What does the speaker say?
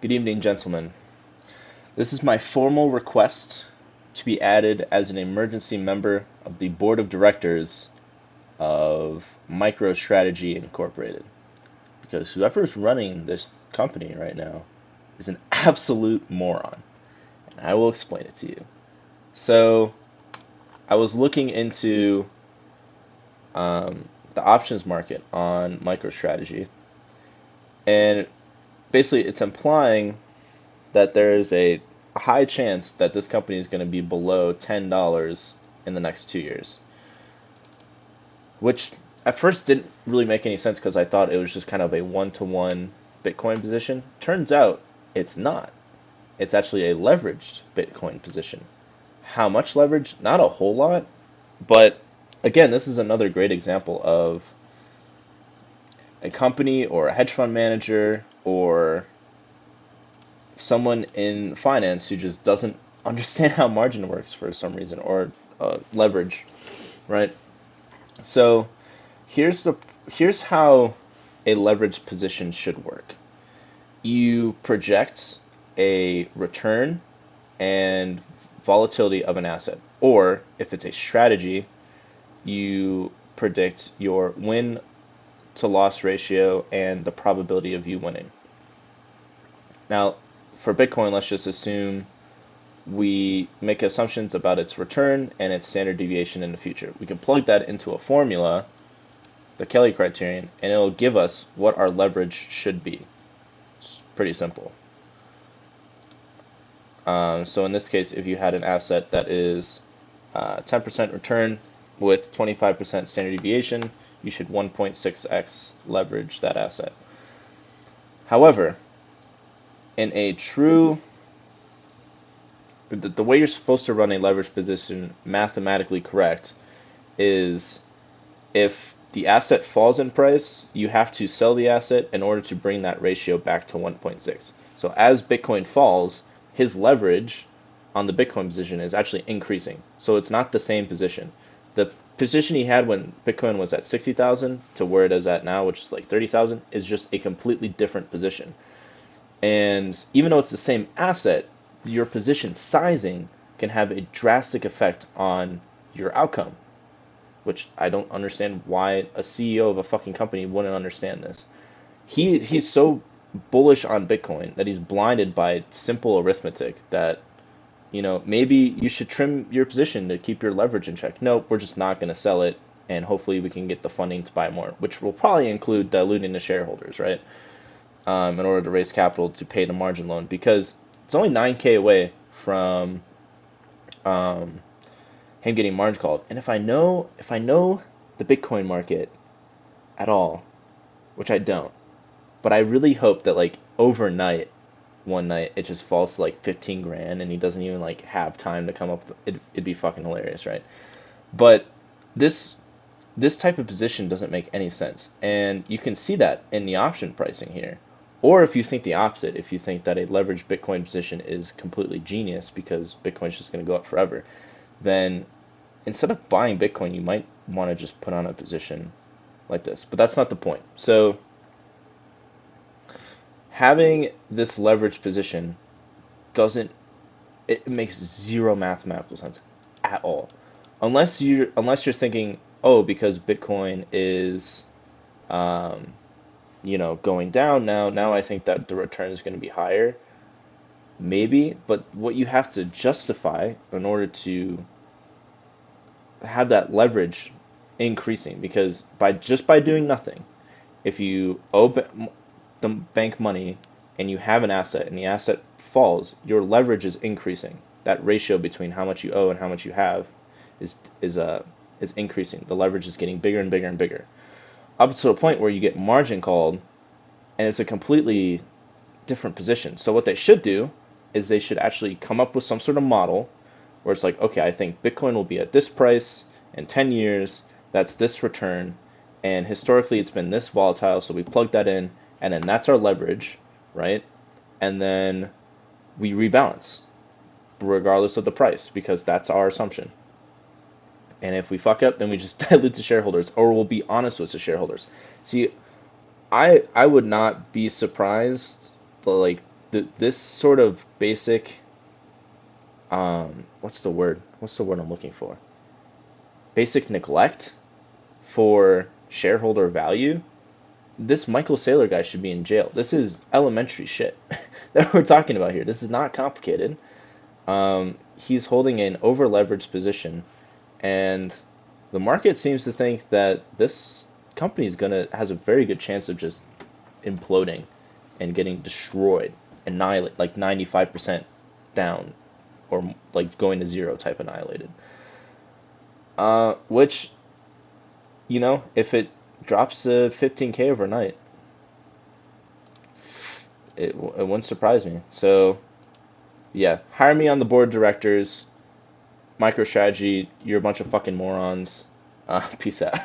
Good evening, gentlemen. This is my formal request to be added as an emergency member of the board of directors of MicroStrategy Incorporated. Because whoever's running this company right now is an absolute moron. And I will explain it to you. So, I was looking into the options market on MicroStrategy, and basically it's implying that there is a high chance that this company is going to be below $10 in the next 2 years, which at first didn't really make any sense because I thought it was just kind of a one-to-one Bitcoin position. Turns out it's not. It's actually a leveraged Bitcoin position. How much leverage? Not a whole lot, but again, this is another great example of a company or a hedge fund manager or someone in finance who just doesn't understand how margin works for some reason, or leverage, right? So here's how a leveraged position should work. You project a return and volatility of an asset, or if it's a strategy, you predict your win to loss ratio and the probability of you winning. Now, for Bitcoin, let's just assume we make assumptions about its return and its standard deviation in the future. We can plug that into a formula, the Kelly criterion, and it'll give us what our leverage should be. It's pretty simple. So in this case, if you had an asset that is 10% return with 25% standard deviation, you should 1.6x leverage that asset. However, in a true, the way you're supposed to run a leverage position mathematically correct is if the asset falls in price, you have to sell the asset in order to bring that ratio back to 1.6. So as Bitcoin falls, his leverage on the Bitcoin position is actually increasing. So it's not the same position. The position he had when Bitcoin was at 60,000 to where it is at now, which is like 30,000, is just a completely different position. And even though it's the same asset, your position sizing can have a drastic effect on your outcome, which I don't understand why a CEO of a fucking company wouldn't understand this. He's so bullish on Bitcoin that he's blinded by simple arithmetic that, maybe you should trim your position to keep your leverage in check. Nope, we're just not going to sell it, and hopefully we can get the funding to buy more, which will probably include diluting the shareholders, right? In order to raise capital to pay the margin loan, because it's only 9K away from him getting margin called. And if I know the Bitcoin market at all, which I don't, but I really hope that like overnight, one night it just falls to like 15 grand and he doesn't even like have time to come up with it. It'd be fucking hilarious, right? But this this type of position doesn't make any sense, and you can see that in the option pricing here. Or if you think the opposite, if you think that a leveraged Bitcoin position is completely genius because Bitcoin's just going to go up forever, then instead of buying Bitcoin, you might want to just put on a position like this. But that's not the point. So having this leveraged position doesn't, it makes zero mathematical sense at all. Unless you're thinking, oh, because Bitcoin is going down now I think that the return is going to be higher. Maybe, but what you have to justify in order to have that leverage increasing, because by doing nothing, if you owe the bank money and you have an asset and the asset falls, your leverage is increasing. That ratio between how much you owe and how much you have is is increasing. The leverage is getting bigger and bigger and bigger, up to a point where you get margin called, and it's a completely different position. So what they should do is they should actually come up with some sort of model where it's like, okay, I think Bitcoin will be at this price in 10 years, that's this return, and historically it's been this volatile, so we plug that in, and then that's our leverage, right? And then we rebalance regardless of the price, because that's our assumption. And if we fuck up, then we just dilute the shareholders, or we'll be honest with the shareholders. See, I would not be surprised, like this sort of basic, what's the word? What's the word I'm looking for? Basic neglect for shareholder value. This Michael Saylor guy should be in jail. This is elementary shit that we're talking about here. This is not complicated. He's holding an over leveraged position, and the market seems to think that this company has a very good chance of just imploding and getting destroyed, annihilate, like 95% down, or like going to zero type annihilated. Which, if it drops to 15K overnight, it wouldn't surprise me. So yeah, hire me on the board of directors. MicroStrategy, you're a bunch of fucking morons. Peace out.